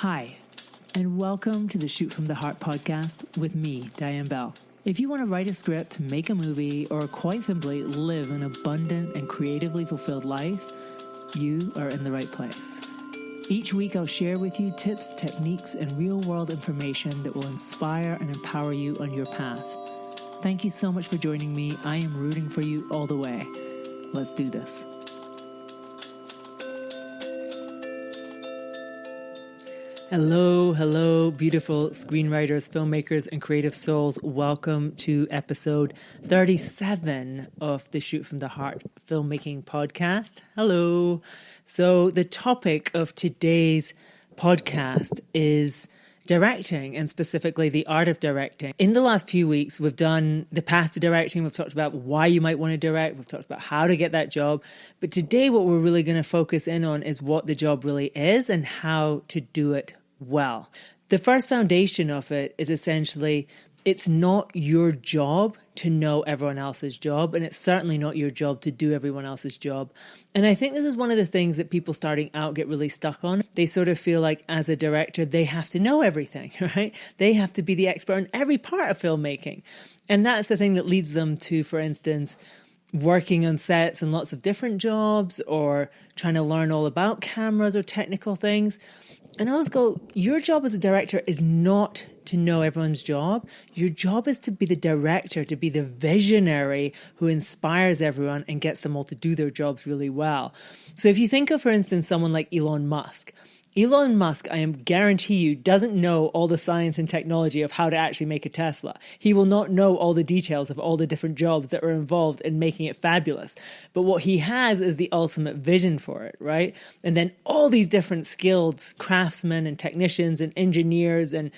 Hi, and welcome to the Shoot From The Heart podcast with me, Diane Bell. If you want to write a script, make a movie, or quite simply live an abundant and creatively fulfilled life, you are in the right place. Each week I'll share with you tips, techniques, and real-world information that will inspire and empower you on your path. Thank you so much for joining me. I am rooting for you all the way. Let's do this. Hello, beautiful screenwriters, filmmakers, and creative souls. Welcome to episode 37 of the Shoot From The Heart filmmaking podcast. Hello. So the topic of today's podcast is directing, and specifically the art of directing. In the last few weeks, we've done the path to directing. We've talked about why you might want to direct. We've talked about how to get that job. But today, what we're really going to focus in on is what the job really is and how to do it well. The first foundation of it is essentially, it's not your job to know everyone else's job, and it's certainly not your job to do everyone else's job. And I think this is one of the things that people starting out get really stuck on. They sort of feel like as a director, they have to know everything, right? They have to be the expert in every part of filmmaking. And that's the thing that leads them to, for instance, working on sets and lots of different jobs, or trying to learn all about cameras or technical things. And I always go, your job as a director is not to know everyone's job. Your job is to be the director, to be the visionary who inspires everyone and gets them all to do their jobs really well. So if you think of, for instance, someone like Elon Musk, I am guarantee you, doesn't know all the science and technology of how to actually make a Tesla. He will not know all the details of all the different jobs that are involved in making it fabulous. But what he has is the ultimate vision for it, right? And then all these different skilled craftsmen and technicians and engineers and,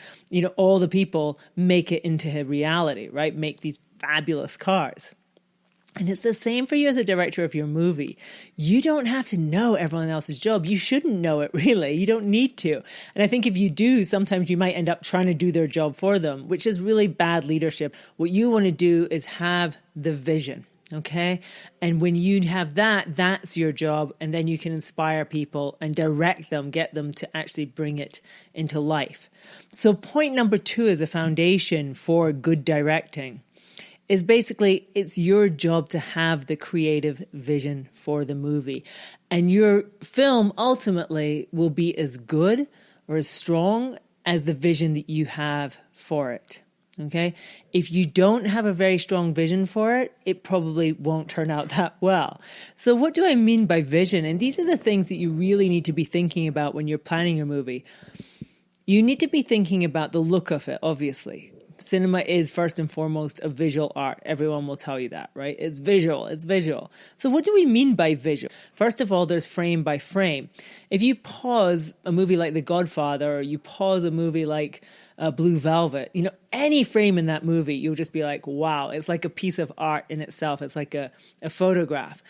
all the people make it into a reality, right? Make these fabulous cars. And it's the same for you as a director of your movie. You don't have to know everyone else's job. You shouldn't know it, really. You don't need to. And I think if you do, sometimes you might end up trying to do their job for them, which is really bad leadership. What you want to do is have the vision, okay? And when you have that, that's your job. And then you can inspire people and direct them, get them to actually bring it into life. So point number 2 is a foundation for good directing. Is basically, it's your job to have the creative vision for the movie. And your film ultimately will be as good or as strong as the vision that you have for it. Okay? If you don't have a very strong vision for it, it probably won't turn out that well. So what do I mean by vision? And these are the things that you really need to be thinking about when you're planning your movie. You need to be thinking about the look of it, obviously. Cinema is first and foremost a visual art. Everyone will tell you that, right? It's visual. So what do we mean by visual? First of all, there's frame by frame. If you pause a movie like The Godfather, or you pause a movie like Blue Velvet, any frame in that movie, you'll just be like, wow, it's like a piece of art in itself. It's like a photograph.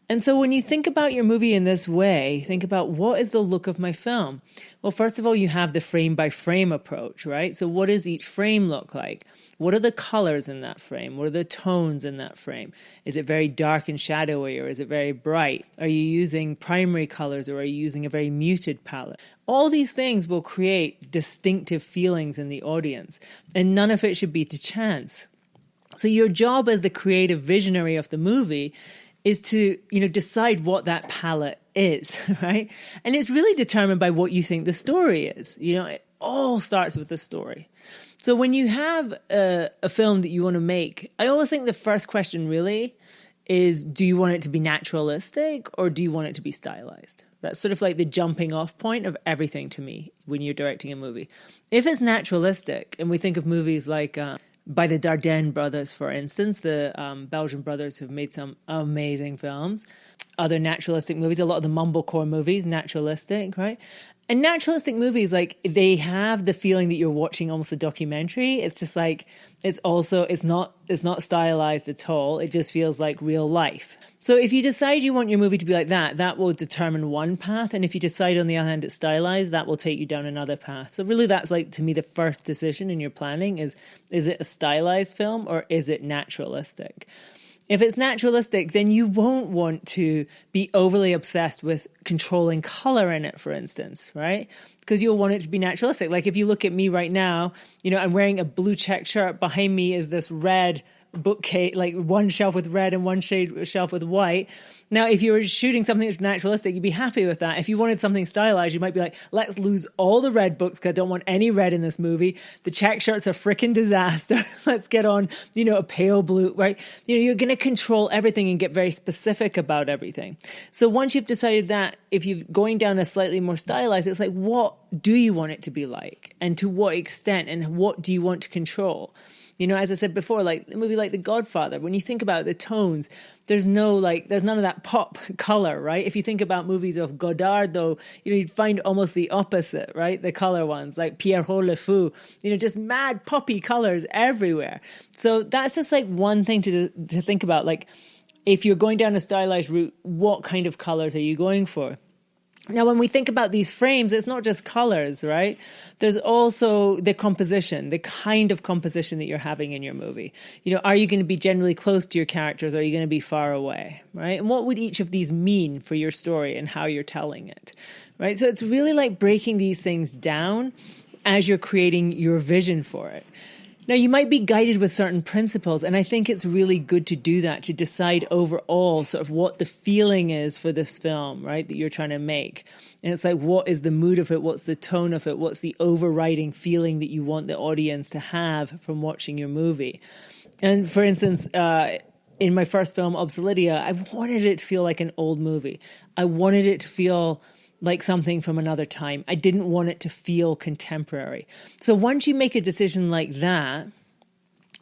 And so when you think about your movie in this way, think about, what is the look of my film? Well, first of all, you have the frame by frame approach, right? So what does each frame look like? What are the colors in that frame? What are the tones in that frame? Is it very dark and shadowy, or is it very bright? Are you using primary colors, or are you using a very muted palette? All these things will create distinctive feelings in the audience, and none of it should be to chance. So your job as the creative visionary of the movie is to, decide what that palette is, right? And it's really determined by what you think the story is. It all starts with the story. So when you have a film that you want to make, I always think the first question really is, do you want it to be naturalistic, or do you want it to be stylized? That's sort of like the jumping off point of everything to me when you're directing a movie. If it's naturalistic, and we think of movies like by the Dardenne brothers, for instance, the Belgian brothers who've made some amazing films. Other naturalistic movies, a lot of the mumblecore movies, naturalistic, right? And naturalistic movies, like, they have the feeling that you're watching almost a documentary. It's just like, it's not stylized at all. It just feels like real life. So if you decide you want your movie to be like that, that will determine one path. And if you decide, on the other hand, it's stylized, that will take you down another path. So really, that's like, to me, the first decision in your planning is it a stylized film, or is it naturalistic? If it's naturalistic, then you won't want to be overly obsessed with controlling color in it, for instance, right? Because you'll want it to be naturalistic. Like if you look at me right now, I'm wearing a blue check shirt. Behind me is this red bookcase, like one shelf with red and one shelf with white. Now, if you were shooting something that's naturalistic, you'd be happy with that. If you wanted something stylized, you might be like, let's lose all the red books because I don't want any red in this movie. The check shirt's a freaking disaster. Let's get on, a pale blue, right? You're going to control everything and get very specific about everything. So once you've decided that, if you're going down a slightly more stylized, it's like, what do you want it to be like? And to what extent? And what do you want to control? As I said before, like a movie like The Godfather, when you think about the tones, there's none of that pop color, right? If you think about movies of Godard, though, you'd find almost the opposite, right? The color ones, like Pierrot Le Fou, just mad poppy colors everywhere. So that's just like one thing to think about. Like, if you're going down a stylized route, what kind of colors are you going for? Now, when we think about these frames, it's not just colors, right? There's also the composition, the kind of composition that you're having in your movie. Are you going to be generally close to your characters? Or are you going to be far away, right? And what would each of these mean for your story and how you're telling it, right? So it's really like breaking these things down as you're creating your vision for it. Now, you might be guided with certain principles, and I think it's really good to do that, to decide overall sort of what the feeling is for this film, right, that you're trying to make. And it's like, what is the mood of it? What's the tone of it? What's the overriding feeling that you want the audience to have from watching your movie? And for instance, in my first film, Obsoletia, I wanted it to feel like an old movie. I wanted it to feel like something from another time. I didn't want it to feel contemporary. So once you make a decision like that,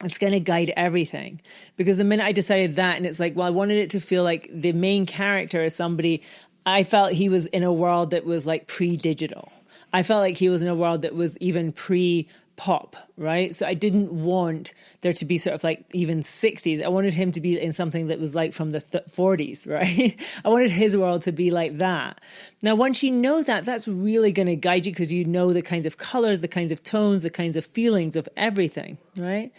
it's going to guide everything. Because the minute I decided that, and it's like, well, I wanted it to feel like the main character is somebody, I felt he was in a world that was like pre-digital. I felt like he was in a world that was even pre-pop, right? So I didn't want there to be sort of like even 60s. I wanted him to be in something that was like from the 40s, right? I wanted his world to be like that. Now, once you know that, that's really going to guide you because you know the kinds of colors, the kinds of tones, the kinds of feelings of everything, right?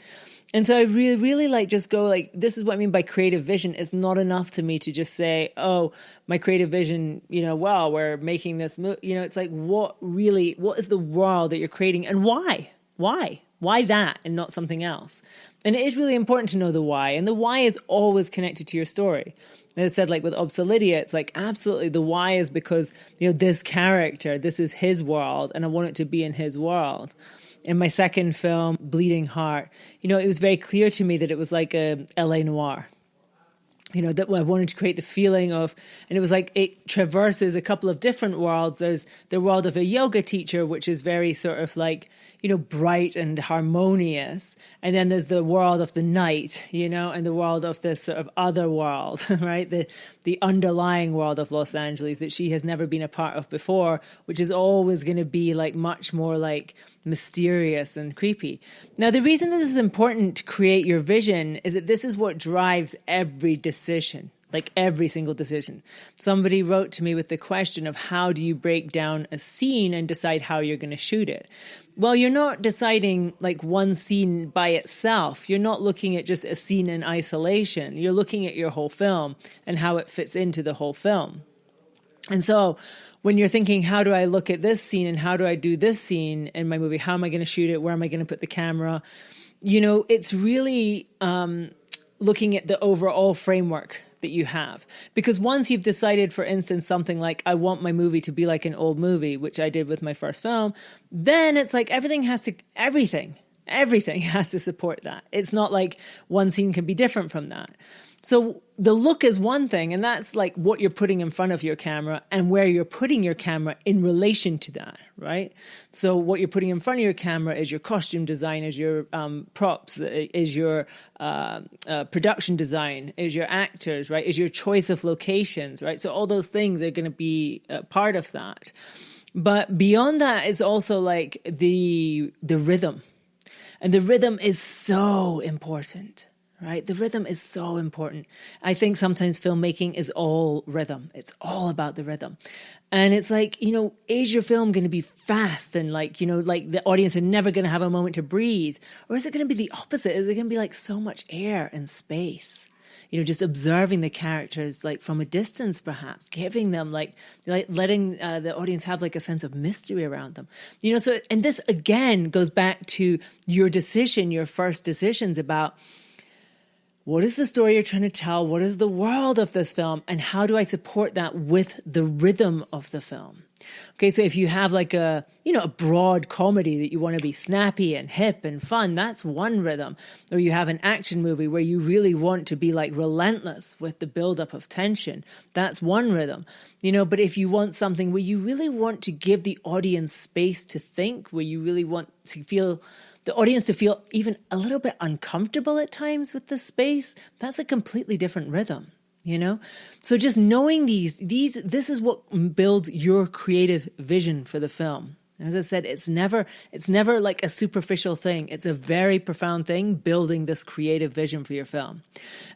And so I really, really like just go like, this is what I mean by creative vision. It's not enough to me to just say, oh, my creative vision, wow, we're making this movie. It's like, what is the world that you're creating and why? Why? Why that and not something else? And it is really important to know the why. And the why is always connected to your story. As I said, like with Obsoletia, it's like absolutely the why is because, this character, this is his world and I want it to be in his world. In my second film, Bleeding Heart, it was very clear to me that it was like a LA noir. That I wanted to create the feeling of, and it was like it traverses a couple of different worlds. There's the world of a yoga teacher, which is very sort of like, bright and harmonious. And then there's the world of the night, and the world of this sort of other world, right? The underlying world of Los Angeles that she has never been a part of before, which is always going to be like much more like mysterious and creepy. Now, the reason that this is important to create your vision is that this is what drives every decision. Like every single decision. Somebody wrote to me with the question of how do you break down a scene and decide how you're going to shoot it? Well, you're not deciding like one scene by itself. You're not looking at just a scene in isolation. You're looking at your whole film and how it fits into the whole film. And so when you're thinking, how do I look at this scene and how do I do this scene in my movie? How am I going to shoot it? Where am I going to put the camera? It's really looking at the overall framework that you have. Because once you've decided, for instance, something like, I want my movie to be like an old movie, which I did with my first film, then it's like everything has to support that. It's not like one scene can be different from that. So the look is one thing, and that's like what you're putting in front of your camera and where you're putting your camera in relation to that, right? So what you're putting in front of your camera is your costume design, is your props, is your production design, is your actors, right? Is your choice of locations, right? So all those things are going to be part of that. But beyond that is also like the rhythm. And the rhythm is so important. Right? The rhythm is so important. I think sometimes filmmaking is all rhythm. It's all about the rhythm. And it's like, is your film going to be fast and like the audience are never going to have a moment to breathe? Or is it going to be the opposite? Is it going to be like so much air and space? just observing the characters like from a distance, perhaps giving them like letting the audience have like a sense of mystery around them. So, and this again goes back to your first decisions about what is the story you're trying to tell? What is the world of this film? And how do I support that with the rhythm of the film? Okay, so if you have like a broad comedy that you want to be snappy and hip and fun, that's one rhythm. Or you have an action movie where you really want to be like relentless with the buildup of tension, that's one rhythm. But if you want something where you really want to give the audience space to think, where you really want to feel the audience to feel even a little bit uncomfortable at times with the space, that's a completely different rhythm, So just knowing this is what builds your creative vision for the film. As I said, it's never like a superficial thing. It's a very profound thing, building this creative vision for your film.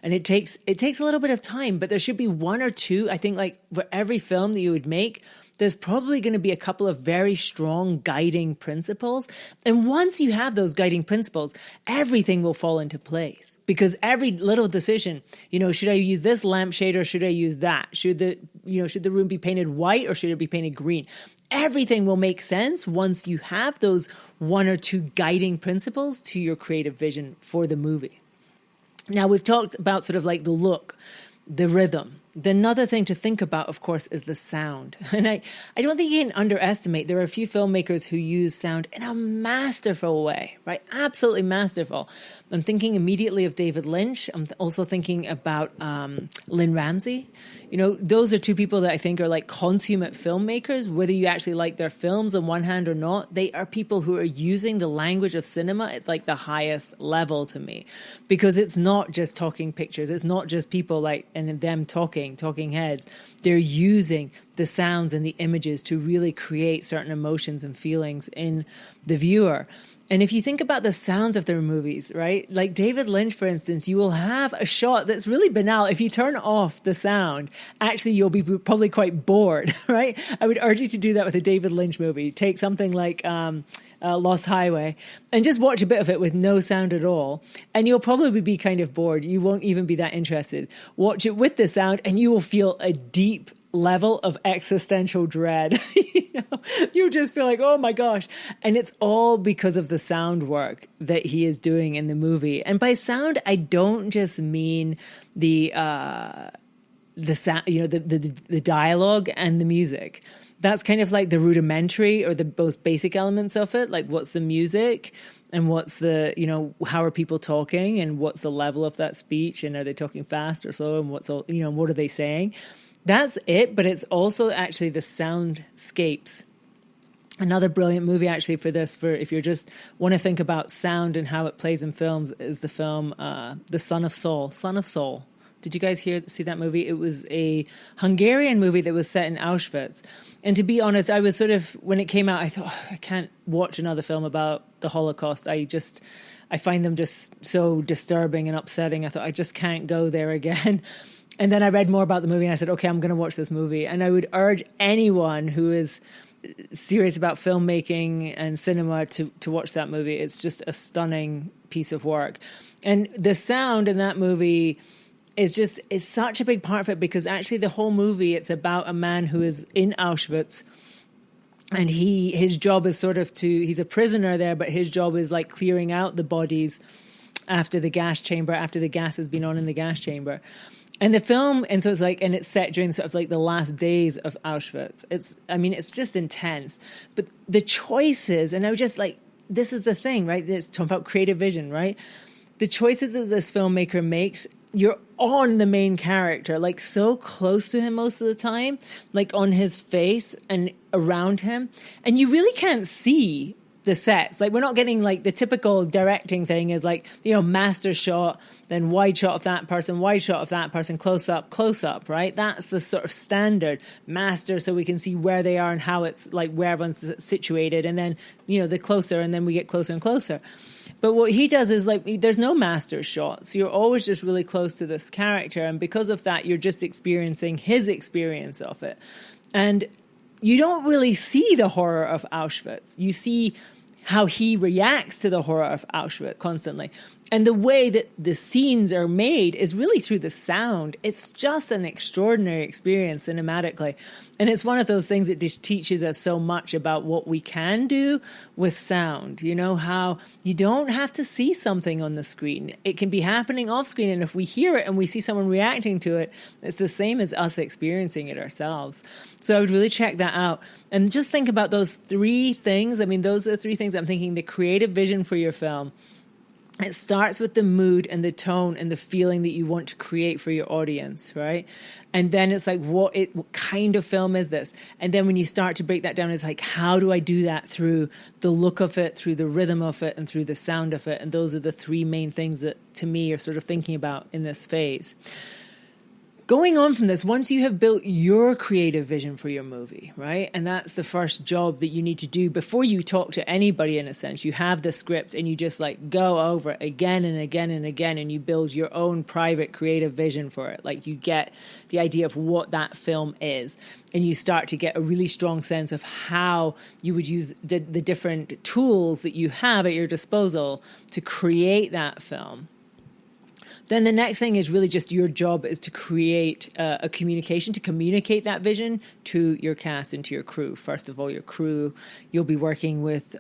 And it takes a little bit of time, but there should be one or two, I think, like for every film that you would make, there's probably going to be a couple of very strong guiding principles. And once you have those guiding principles, everything will fall into place. Because every little decision, should I use this lampshade or should I use that? Should the room be painted white or should it be painted green? Everything will make sense once you have those one or two guiding principles to your creative vision for the movie. Now, we've talked about sort of like the look, the rhythm. Another thing to think about, of course, is the sound. And I don't think you can underestimate, there are a few filmmakers who use sound in a masterful way, right? Absolutely masterful. I'm thinking immediately of David Lynch. I'm also thinking about Lynn Ramsey. Those are two people that I think are like consummate filmmakers, whether you actually like their films on one hand or not. They are people who are using the language of cinema at like the highest level to me, because it's not just talking pictures. It's not just people like and them talking heads. They're using the sounds and the images to really create certain emotions and feelings in the viewer. And if you think about the sounds of their movies, right? Like David Lynch, for instance, you will have a shot that's really banal. If you turn off the sound, actually, you'll be probably quite bored, right? I would urge you to do that with a David Lynch movie. Take something like Lost Highway and just watch a bit of it with no sound at all. And you'll probably be kind of bored. You won't even be that interested. Watch it with the sound and you will feel a deep level of existential dread. You just feel like, oh my gosh. And it's all because of the sound work that he is doing in the movie. And by sound, I don't just mean the sound, the dialogue and the music. That's kind of like the rudimentary or the most basic elements of it. Like what's the music and what's the, how are people talking and what's the level of that speech and are they talking fast or slow and what are they saying? That's it, but it's also actually the soundscapes. Another brilliant movie actually for if you just want to think about sound and how it plays in films is the film The Son of Saul. Son of Saul. Did you guys see that movie? It was a Hungarian movie that was set in Auschwitz. And to be honest, I was sort of, when it came out, I thought, I can't watch another film about the Holocaust. I find them just so disturbing and upsetting. I thought, I just can't go there again. And then I read more about the movie and I said, okay, I'm going to watch this movie. And I would urge anyone who is serious about filmmaking and cinema to watch that movie. It's just a stunning piece of work. And the sound in that movie is such a big part of it, because actually the whole movie, it's about a man who is in Auschwitz. And his job is he's a prisoner there, but his job is like clearing out the bodies after the gas has been on in the gas chamber. And the film, and so it's like, and it's set during sort of like the last days of Auschwitz. It's just intense. But the choices, and I was just like, this is the thing, right? It's talking about creative vision, right? The choices that this filmmaker makes, you're on the main character, like so close to him most of the time, like on his face and around him. And you really can't see the sets. Like we're not getting like the typical directing thing is like, master shot, then wide shot of that person, close up, right? That's the sort of standard master, so we can see where they are and how it's like where everyone's situated. And then, the closer, and then we get closer and closer. But what he does is like, there's no master shot. So you're always just really close to this character. And because of that, you're just experiencing his experience of it. And you don't really see the horror of Auschwitz. You see how he reacts to the horror of Auschwitz constantly. And the way that the scenes are made is really through the sound. It's just an extraordinary experience cinematically. And it's one of those things that just teaches us so much about what we can do with sound. You know, how you don't have to see something on the screen. It can be happening off screen. And if we hear it and we see someone reacting to it, it's the same as us experiencing it ourselves. So I would really check that out. And just think about those three things. I mean, those are three things I'm thinking: the creative vision for your film. It starts with the mood and the tone and the feeling that you want to create for your audience, right? And then it's like, what kind of film is this? And then when you start to break that down, it's like, how do I do that through the look of it, through the rhythm of it, and through the sound of it? And those are the three main things that, to me, are sort of thinking about in this phase. Going on from this, once you have built your creative vision for your movie, right? And that's the first job that you need to do before you talk to anybody, in a sense. You have the script and you just like go over it again and again and again, and you build your own private creative vision for it. Like, you get the idea of what that film is, and you start to get a really strong sense of how you would use the different tools that you have at your disposal to create that film. Then the next thing is really just your job is to create a communication, to communicate that vision to your cast and to your crew. First of all, your crew, you'll be working with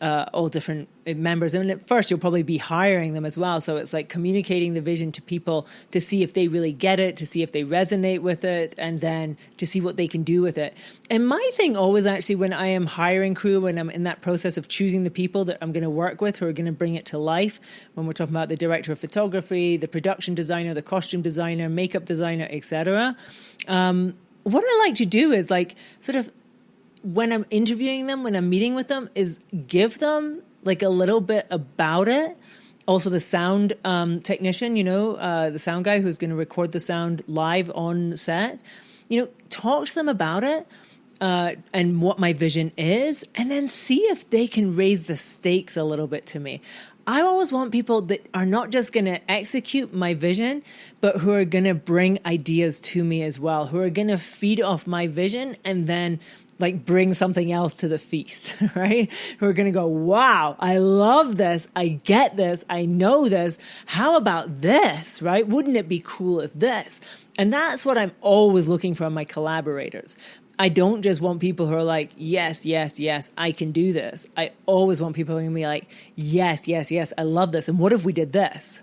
all different members. And at first, you'll probably be hiring them as well. So it's like communicating the vision to people to see if they really get it, to see if they resonate with it, and then to see what they can do with it. And my thing always, actually, when I am hiring crew, when I'm in that process of choosing the people that I'm going to work with who are going to bring it to life, when we're talking about the director of photography, the production designer, the costume designer, makeup designer, etc., what I like to do is like sort of, when I'm interviewing them, when I'm meeting with them, is give them like a little bit about it. Also the sound technician, the sound guy who's going to record the sound live on set, talk to them about it and what my vision is, and then see if they can raise the stakes a little bit to me. I always want people that are not just going to execute my vision, but who are going to bring ideas to me as well, who are going to feed off my vision and then like bring something else to the feast, right? Who are going to go, wow, I love this. I get this. I know this. How about this, right? Wouldn't it be cool if this? And that's what I'm always looking for in my collaborators. I don't just want people who are like, yes, yes, yes, I can do this. I always want people who are going to be like, yes, yes, yes, I love this. And what if we did this?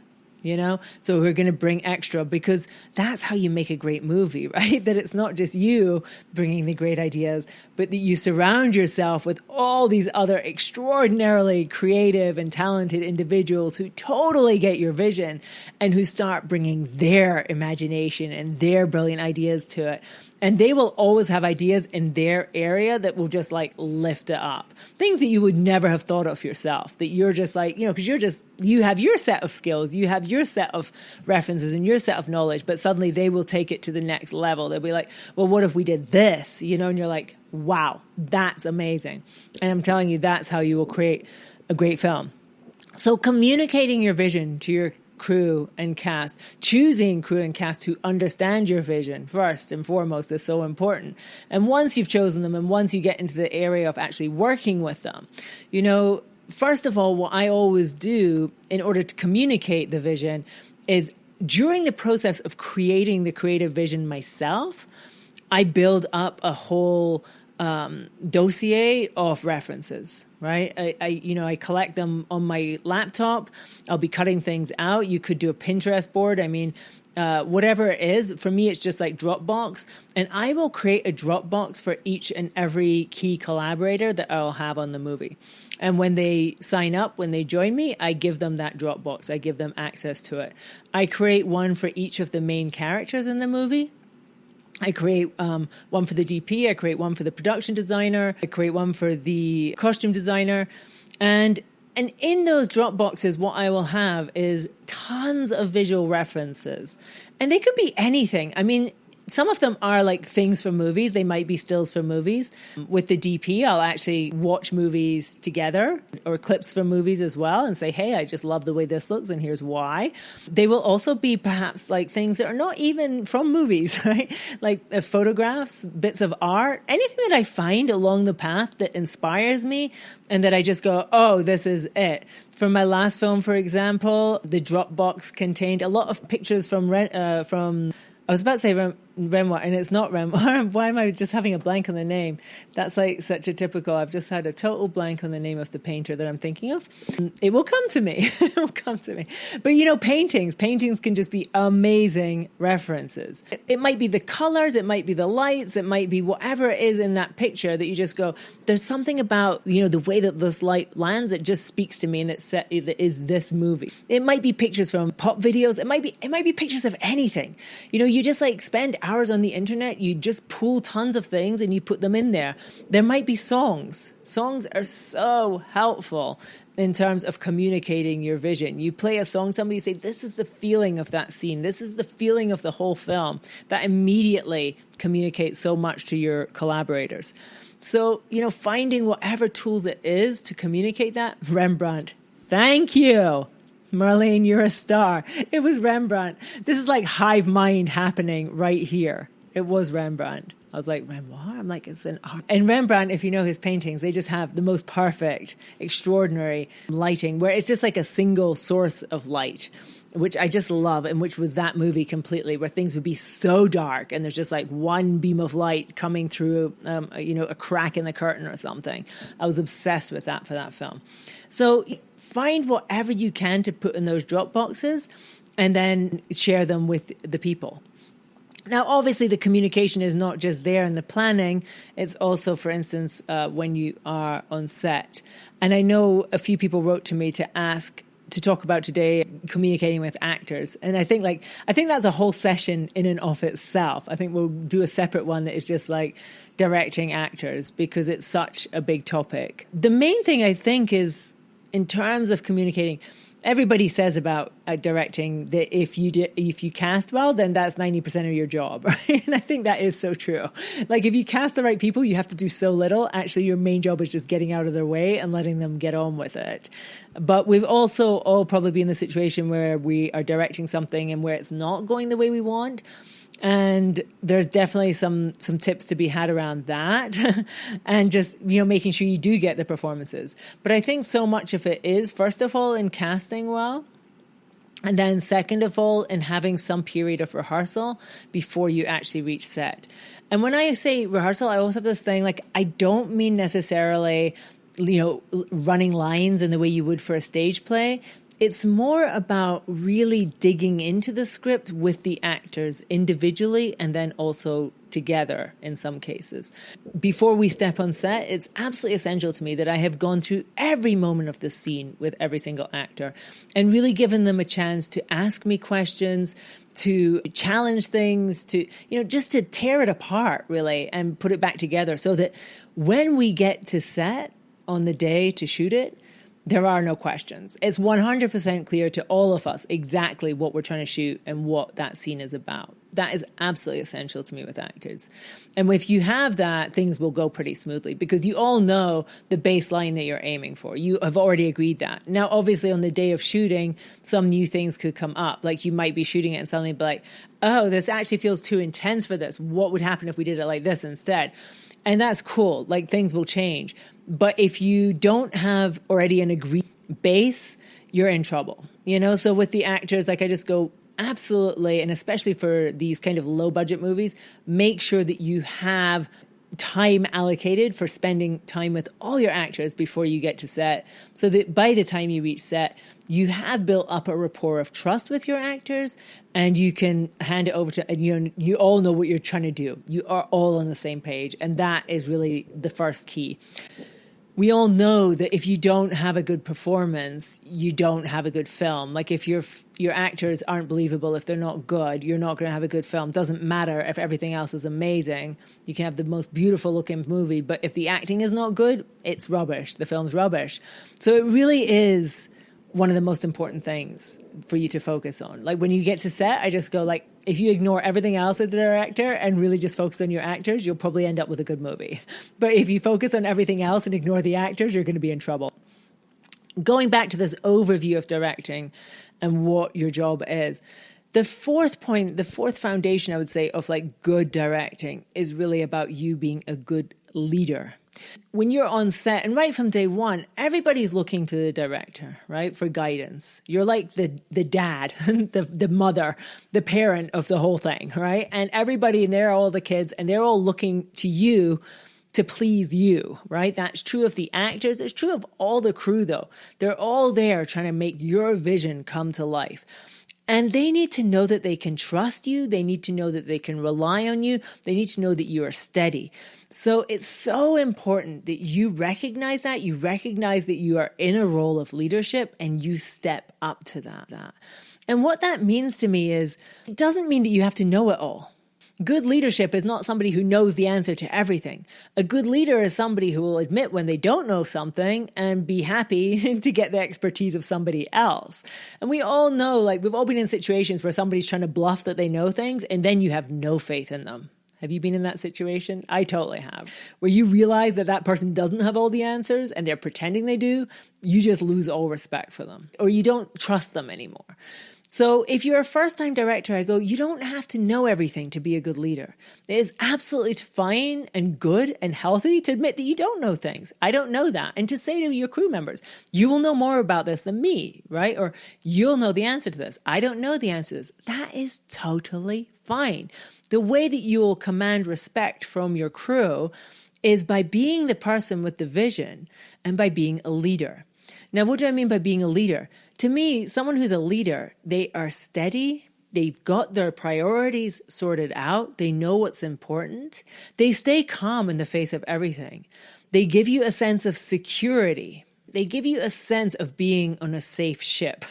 So we're going to bring extra, because that's how you make a great movie, right? That it's not just you bringing the great ideas, but that you surround yourself with all these other extraordinarily creative and talented individuals who totally get your vision and who start bringing their imagination and their brilliant ideas to it. And they will always have ideas in their area that will just like lift it up. Things that you would never have thought of yourself, that you're just like, because you have your set of skills, you have your set of references and your set of knowledge, but suddenly they will take it to the next level. They'll be like, well, what if we did this? And you're like, wow, that's amazing. And I'm telling you, that's how you will create a great film. So communicating your vision to your crew and cast, choosing crew and cast who understand your vision first and foremost is so important. And once you've chosen them, and once you get into the area of actually working with them, first of all, what I always do in order to communicate the vision is, during the process of creating the creative vision myself, I build up a whole dossier of references, right? I collect them on my laptop. I'll be cutting things out. You could do a Pinterest board. I mean, whatever it is, for me, it's just like Dropbox. And I will create a Dropbox for each and every key collaborator that I'll have on the movie. And when they sign up, when they join me, I give them that Dropbox. I give them access to it. I create one for each of the main characters in the movie. I create one for the DP, I create one for the production designer, I create one for the costume designer. And in those Dropboxes, what I will have is tons of visual references. And they could be anything. I mean, Some of them are like things for movies. They might be stills for movies. With the DP, I'll actually watch movies together or clips from movies as well and say, hey, I just love the way this looks and here's why. They will also be perhaps like things that are not even from movies, right? Like photographs, bits of art, anything that I find along the path that inspires me and that I just go, oh, this is it. For my last film, for example, the Dropbox contained a lot of pictures from I was about to say Renoir, and it's not Renoir. Why am I just having a blank on the name? That's like such a typical, I've just had a total blank on the name of the painter that I'm thinking of. It will come to me. It will come to me. But paintings can just be amazing references. It might be the colors, it might be the lights, it might be whatever it is in that picture that you just go, there's something about, the way that this light lands that just speaks to me and that is this movie. It might be pictures from pop videos. It might be pictures of anything. You just like spend hours on the internet, you just pull tons of things and you put them in there. There might be songs. Songs are so helpful in terms of communicating your vision. You play a song, somebody say, this is the feeling of that scene. This is the feeling of the whole film. That immediately communicates so much to your collaborators. So, finding whatever tools it is to communicate that. Rembrandt, thank you. Marlene, you're a star. It was Rembrandt. This is like hive mind happening right here. It was Rembrandt. I was like, Renoir? I'm like, it's an art. And Rembrandt, if you know his paintings, they just have the most perfect, extraordinary lighting where it's just like a single source of light, which I just love, and which was that movie completely, where things would be so dark and there's just like one beam of light coming through, a crack in the curtain or something. I was obsessed with that for that film. So find whatever you can to put in those drop boxes and then share them with the people. Now, obviously, the communication is not just there in the planning. It's also, for instance, when you are on set. And I know a few people wrote to me to talk about today communicating with actors. And I think that's a whole session in and of itself. I think we'll do a separate one that is just like directing actors because it's such a big topic. The main thing I think is, in terms of communicating, everybody says about directing that if you cast well, then that's 90% of your job, right? And I think that is so true. Like if you cast the right people, you have to do so little. Actually, your main job is just getting out of their way and letting them get on with it. But we've also all probably been in the situation where we are directing something and where it's not going the way we want. And there's definitely some tips to be had around that and just, making sure you do get the performances. But I think so much of it is, first of all, in casting well. And then second of all, in having some period of rehearsal before you actually reach set. And when I say rehearsal, I also have this thing, like, I don't mean necessarily, running lines in the way you would for a stage play. It's more about really digging into the script with the actors individually and then also together in some cases. Before we step on set, it's absolutely essential to me that I have gone through every moment of the scene with every single actor and really given them a chance to ask me questions, to challenge things, to, just to tear it apart really and put it back together so that when we get to set on the day to shoot it, there are no questions. It's 100% clear to all of us exactly what we're trying to shoot and what that scene is about. That is absolutely essential to me with actors. And if you have that, things will go pretty smoothly because you all know the baseline that you're aiming for. You have already agreed that. Now, obviously, on the day of shooting, some new things could come up. Like you might be shooting it and suddenly be like, oh, this actually feels too intense for this. What would happen if we did it like this instead? And that's cool. Like things will change. But if you don't have already an agreed base, you're in trouble. So with the actors, like I just go, absolutely. And especially for these kind of low budget movies, make sure that you have time allocated for spending time with all your actors before you get to set so that by the time you reach set, you have built up a rapport of trust with your actors and you can hand it over to, and you all know what you're trying to do. You are all on the same page. And that is really the first key. We all know that if you don't have a good performance, you don't have a good film. Like if your actors aren't believable, if they're not good, you're not going to have a good film. Doesn't matter if everything else is amazing. You can have the most beautiful looking movie, but if the acting is not good, it's rubbish. The film's rubbish. So it really is one of the most important things for you to focus on. Like when you get to set, I just go like, If you ignore everything else as a director and really just focus on your actors, you'll probably end up with a good movie. But if you focus on everything else and ignore the actors, you're going to be in trouble. Going back to this overview of directing and what your job is, the fourth point, the fourth foundation, I would say, of like good directing is really about you being a good leader. When you're on set, and right from day one, everybody's looking to the director, right, for guidance. You're like the dad, the mother, the parent of the whole thing, right? And everybody, and they're all the kids, and they're all looking to you to please you, right? That's true of the actors. It's true of all the crew, though. They're all there trying to make your vision come to life. And they need to know that they can trust you. They need to know that they can rely on you. They need to know that you are steady. So it's so important that you recognize that. You recognize that you are in a role of leadership and you step up to that. And what that means to me is, it doesn't mean that you have to know it all. Good leadership is not somebody who knows the answer to everything. A good leader is somebody who will admit when they don't know something and be happy to get the expertise of somebody else. And we all know, like, we've all been in situations where somebody's trying to bluff that they know things and then you have no faith in them. Have you been in that situation? I totally have. Where you realize that that person doesn't have all the answers and they're pretending they do, you just lose all respect for them or you don't trust them anymore. So if you're a first-time director, I go, you don't have to know everything to be a good leader. It is absolutely fine and good and healthy to admit that you don't know things. I don't know that. And to say to your crew members, you will know more about this than me, right? Or you'll know the answer to this. I don't know the answers. That is totally fine. The way that you will command respect from your crew is by being the person with the vision and by being a leader. Now, what do I mean by being a leader? To me, someone who's a leader, they are steady. They've got their priorities sorted out. They know what's important. They stay calm in the face of everything. They give you a sense of security. They give you a sense of being on a safe ship.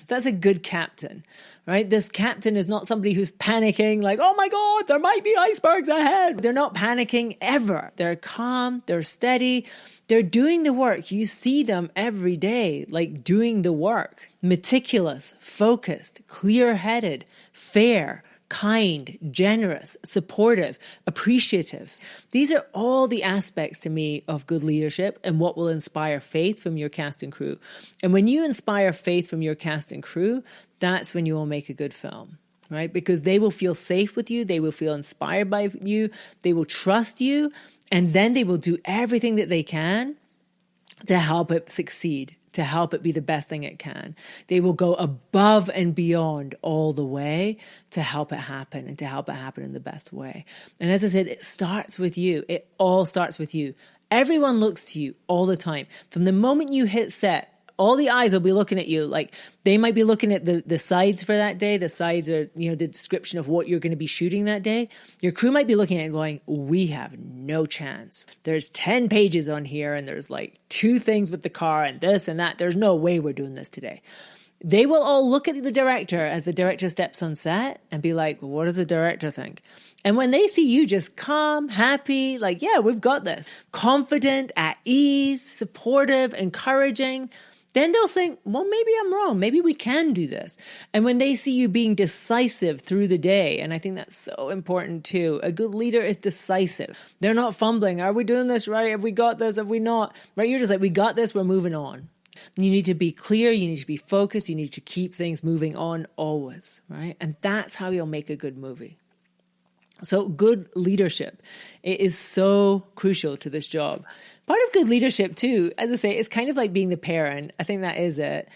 That's a good captain, right? This captain is not somebody who's panicking like, oh my God, there might be icebergs ahead. They're not panicking ever. They're calm. They're steady. They're doing the work. You see them every day, like doing the work. Meticulous, focused, clear-headed, fair, kind, generous, supportive, appreciative. These are all the aspects to me of good leadership and what will inspire faith from your cast and crew. And when you inspire faith from your cast and crew, that's when you will make a good film, right? Because they will feel safe with you. They will feel inspired by you. They will trust you. And then they will do everything that they can to help it succeed, to help it be the best thing it can. They will go above and beyond all the way to help it happen and to help it happen in the best way. And as I said, it starts with you. It all starts with you. Everyone looks to you all the time. From the moment you hit set, all the eyes will be looking at you. Like they might be looking at the sides for that day. The sides are, the description of what you're going to be shooting that day. Your crew might be looking at it going, we have no chance. There's 10 pages on here and there's like 2 things with the car and this and that. There's no way we're doing this today. They will all look at the director as the director steps on set and be like, what does the director think? And when they see you just calm, happy, like, yeah, we've got this, confident, at ease, supportive, encouraging, then they'll think, well, maybe I'm wrong. Maybe we can do this. And when they see you being decisive through the day, and I think that's so important too, a good leader is decisive. They're not fumbling. Are we doing this right? Have we got this? Have we not? Right? You're just like, we got this. We're moving on. You need to be clear. You need to be focused. You need to keep things moving on always, right? And that's how you'll make a good movie. So good leadership, it is so crucial to this job. Part of good leadership too, as I say, is kind of like being the parent. I think that is it.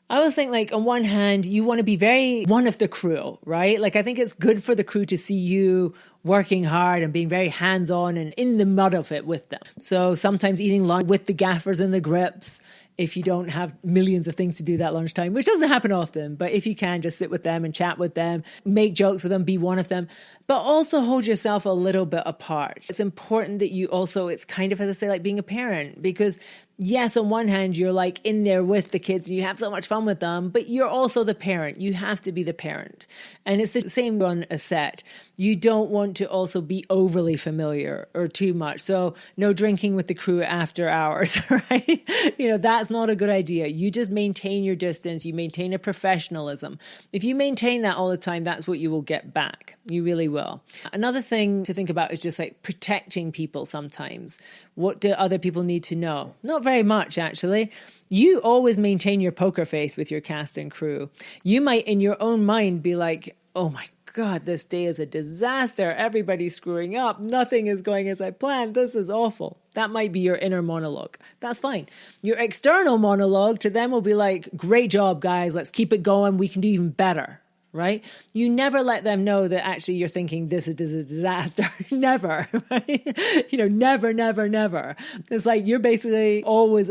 I always think like on one hand, you want to be very one of the crew, right? Like I think it's good for the crew to see you working hard and being very hands-on and in the mud of it with them. So sometimes eating lunch with the gaffers and the grips, if you don't have millions of things to do that lunchtime, which doesn't happen often, but if you can, just sit with them and chat with them, make jokes with them, be one of them, but also hold yourself a little bit apart. It's important that you also, it's kind of, as I say, like being a parent, because yes, on one hand, you're like in there with the kids and you have so much fun with them, but you're also the parent. You have to be the parent. And it's the same on a set. You don't want to also be overly familiar or too much. So no drinking with the crew after hours, right? That's That's not a good idea. You just maintain your distance. You maintain a professionalism. If you maintain that all the time, that's what you will get back. You really will. Another thing to think about is just like protecting people sometimes. What do other people need to know? Not very much, actually. You always maintain your poker face with your cast and crew. You might, in your own mind, be like, oh my God, this day is a disaster. Everybody's screwing up. Nothing is going as I planned. This is awful. That might be your inner monologue. That's fine. Your external monologue to them will be like, great job, guys. Let's keep it going. We can do even better. Right? You never let them know that actually you're thinking this is a disaster. Never, right? Never, never, never. It's like you're basically always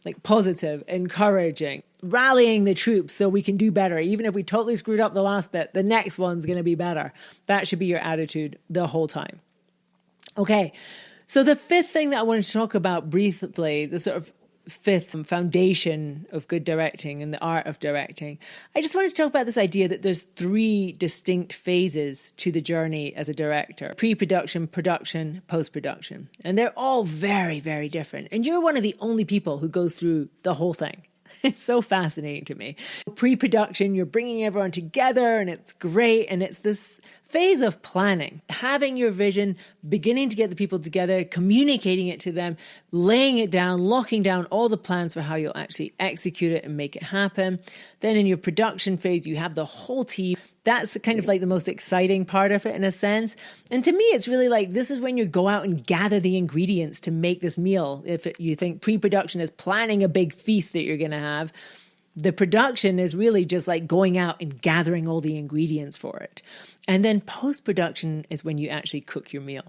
like positive, encouraging, rallying the troops so we can do better. Even if we totally screwed up the last bit, the next one's going to be better. That should be your attitude the whole time. Okay. So the fifth thing that I wanted to talk about briefly, the sort of fifth foundation of good directing and the art of directing, I just wanted to talk about this idea that there's 3 distinct phases to the journey as a director: pre-production, production, post-production. And they're all very, very different. And you're one of the only people who goes through the whole thing. It's so fascinating to me. Pre-production, you're bringing everyone together and it's great. And it's this phase of planning, having your vision, beginning to get the people together, communicating it to them, laying it down, locking down all the plans for how you'll actually execute it and make it happen. Then in your production phase, you have the whole team. That's kind of like the most exciting part of it in a sense. And to me, it's really like this is when you go out and gather the ingredients to make this meal. If you think pre-production is planning a big feast that you're going to have, the production is really just like going out and gathering all the ingredients for it. And then post-production is when you actually cook your meal.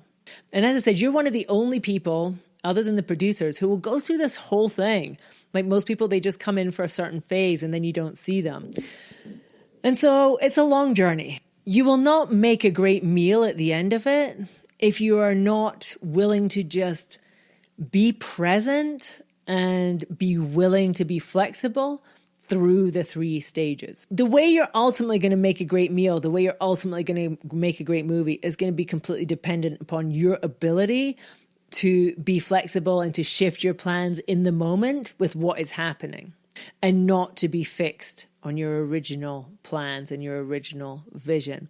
And as I said, you're one of the only people, other than the producers, who will go through this whole thing. Like most people, they just come in for a certain phase and then you don't see them. And so it's a long journey. You will not make a great meal at the end of it if you are not willing to just be present and be willing to be flexible through the 3 stages. The way you're ultimately going to make a great meal, the way you're ultimately going to make a great movie is going to be completely dependent upon your ability to be flexible and to shift your plans in the moment with what is happening, and not to be fixed on your original plans and your original vision.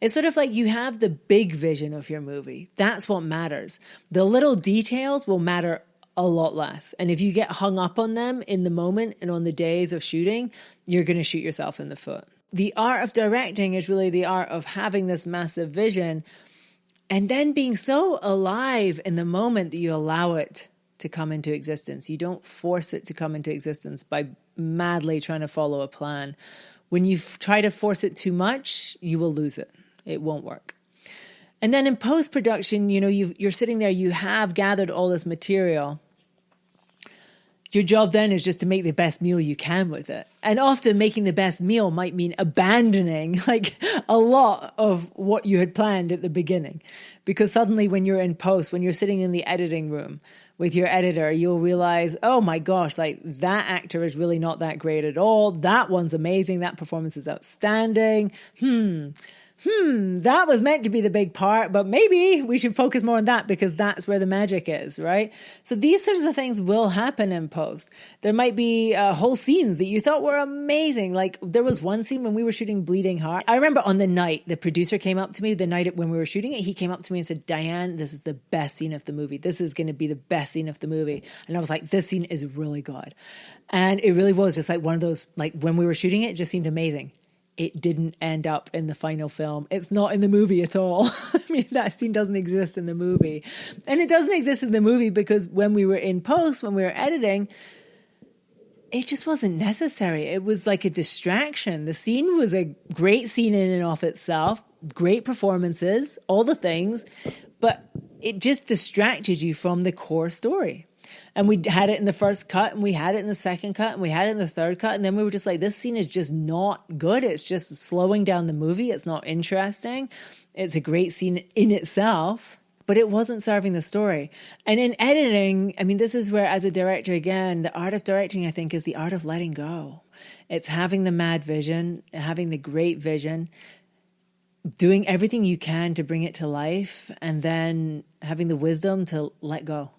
It's sort of like you have the big vision of your movie. That's what matters. The little details will matter a lot less. And if you get hung up on them in the moment and on the days of shooting, you're going to shoot yourself in the foot. The art of directing is really the art of having this massive vision and then being so alive in the moment that you allow it to come into existence. You don't force it to come into existence by madly trying to follow a plan. When you try to force it too much, you will lose it. It won't work. And then in post-production, you're sitting there, you have gathered all this material. Your job then is just to make the best meal you can with it. And often making the best meal might mean abandoning like a lot of what you had planned at the beginning. Because suddenly when you're in post, when you're sitting in the editing room with your editor, you'll realize, oh my gosh, like that actor is really not that great at all. That one's amazing. That performance is outstanding. That was meant to be the big part, but maybe we should focus more on that because that's where the magic is, right? So these sorts of things will happen in post. There might be whole scenes that you thought were amazing. Like there was one scene when we were shooting Bleeding Heart. I remember on the night, the producer came up to me the night when we were shooting it. He came up to me and said, Diane, this is the best scene of the movie. This is going to be the best scene of the movie. And I was like, this scene is really good. And it really was just like one of those, like when we were shooting it just seemed amazing. It didn't end up in the final film. It's not in the movie at all. I mean, that scene doesn't exist in the movie. And it doesn't exist in the movie because when we were in post, when we were editing, it just wasn't necessary. It was like a distraction. The scene was a great scene in and of itself, great performances, all the things, but it just distracted you from the core story. And we had it in the first cut, and we had it in the second cut, and we had it in the third cut. And then we were just like, this scene is just not good. It's just slowing down the movie. It's not interesting. It's a great scene in itself, but it wasn't serving the story. And in editing, I mean, this is where, as a director, again, the art of directing, I think, is the art of letting go. It's having the mad vision, having the great vision, doing everything you can to bring it to life, and then having the wisdom to let go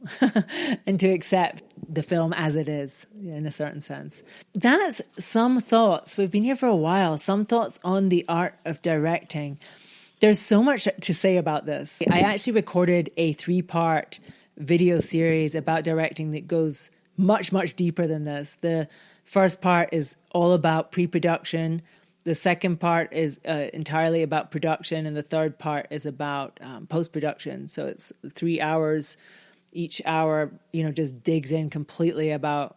and to accept the film as it is, in a certain sense. That's some thoughts. We've been here for a while. Some thoughts on the art of directing. There's so much to say about this. I actually recorded a 3-part video series about directing that goes much, much deeper than this. The first part is all about pre-production. The second part is entirely about production. And the third part is about post-production. So it's 3 hours. Each hour, just digs in completely about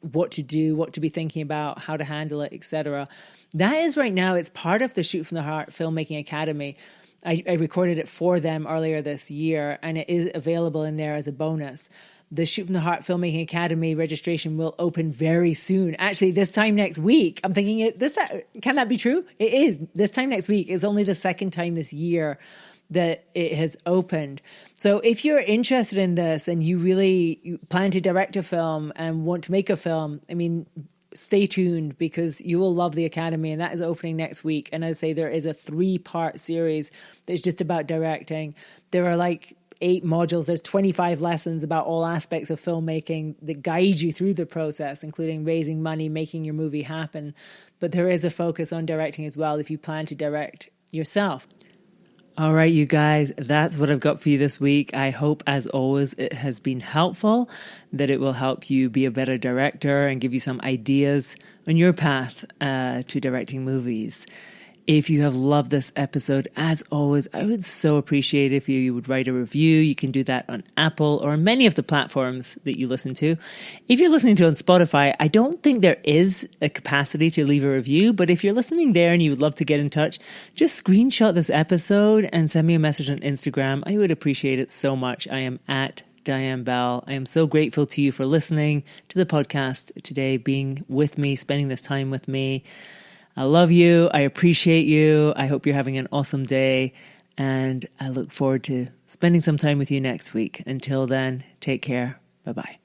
what to do, what to be thinking about, how to handle it, etc. That is right now, it's part of the Shoot from the Heart Filmmaking Academy. I recorded it for them earlier this year, and it is available in there as a bonus. The Shoot from the Heart Filmmaking Academy registration will open very soon. Actually, this time next week. I'm thinking, can that be true? It is. This time next week. It's only the second time this year that it has opened. So if you're interested in this and you plan to direct a film and want to make a film, stay tuned, because you will love the Academy, and that is opening next week. And as I say, there is a 3-part series that's just about directing. There are 8 modules. There's 25 lessons about all aspects of filmmaking that guide you through the process, including raising money, making your movie happen. But there is a focus on directing as well if you plan to direct yourself. All right, you guys, that's what I've got for you this week. I hope, as always, it has been helpful, that it will help you be a better director and give you some ideas on your path to directing movies. If you have loved this episode, as always, I would so appreciate if you would write a review. You can do that on Apple or many of the platforms that you listen to. If you're listening to on Spotify, I don't think there is a capacity to leave a review, but if you're listening there and you would love to get in touch, just screenshot this episode and send me a message on Instagram. I would appreciate it so much. I am at Diane Bell. I am so grateful to you for listening to the podcast today, being with me, spending this time with me. I love you. I appreciate you. I hope you're having an awesome day. And I look forward to spending some time with you next week. Until then, take care. Bye-bye.